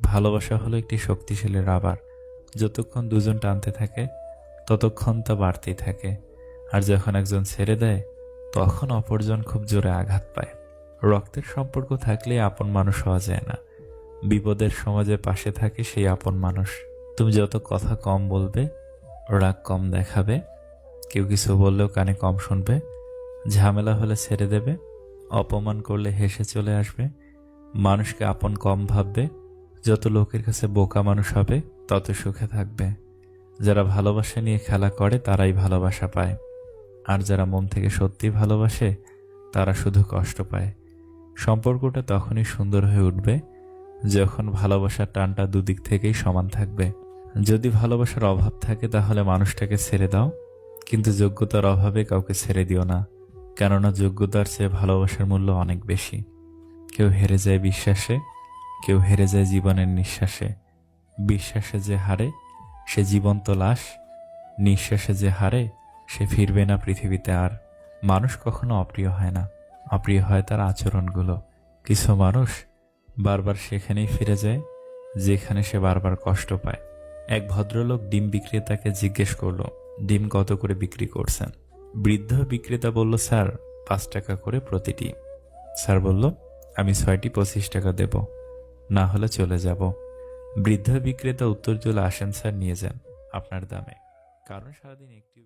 ভালোবাসা হলো একটি শক্তিশালী রাবার। যতক্ষণ দুজন টানতে থাকে ততক্ষণ তা বাড়তেই থাকে। আর যখন একজন ছেড়ে দেয় তখন অপরজন খুব জোরে আঘাত পায়। রক্তের সম্পর্ক থাকলে আপন মানুষ হওয়া যায় না। বিপদের সমাজে পাশে থাকে সেই আপন মানুষ। তুমি যত কথা কম বলবে, রাগ কম দেখাবে, কেউ কিছু বললেও কানে কম শুনবে, ঝামেলা হলে ছেড়ে দেবে, অপমান করলে হেসে চলে আসবে, মানুষকে আপন কম ভাববে, যত লোকের কাছে বোকা মানুষ হবে তত সুখে থাকবে। যারা ভালোবাসা নিয়ে খেলা করে তারাই ভালোবাসা পায়, আর যারা মন থেকে সত্যি ভালোবাসে তারা শুধু কষ্ট পায়। সম্পর্কটা তখনই সুন্দর হয়ে উঠবে যখন ভালোবাসার টানটা দুদিক থেকেই সমান থাকবে। যদি ভালোবাসার অভাব থাকে তাহলে মানুষটাকে ছেড়ে দাও, কিন্তু যোগ্যতার অভাবে কাউকে ছেড়ে দিও না, কেননা যোগ্যতার চেয়ে ভালোবাসার মূল্য অনেক বেশি। কেউ হেরে যায় বিশ্বাসে, কেউ হেরে যায় জীবনের নিঃশ্বাসে। বিশ্বাসে যে হারে সে জীবন্ত লাশ, নিঃশ্বাসে যে হারে সে ফিরবে না পৃথিবীতে আর। মানুষ কখনো অপ্রিয় হয় না, অপ্রিয় হয় তার আচরণগুলো। কিছু মানুষ বারবার সেখানেই ফিরে যায় যেখানে সে বারবার কষ্ট পায়। এক ভদ্রলোক ডিম বিক্রেতাকে জিজ্ঞেস করলো, ডিম কত করে বিক্রি করছেন? বৃদ্ধ বিক্রেতা বলল, স্যার 5 টাকা করে প্রতিটি। স্যার বলল, আমি 6টি 25 টাকা দেব, না হলে চলে যাব। বৃদ্ধ বিক্রেতা উত্তর দিল, আসেন স্যার, নিয়ে যান আপনার দামে, কারণ সারাদিন একটি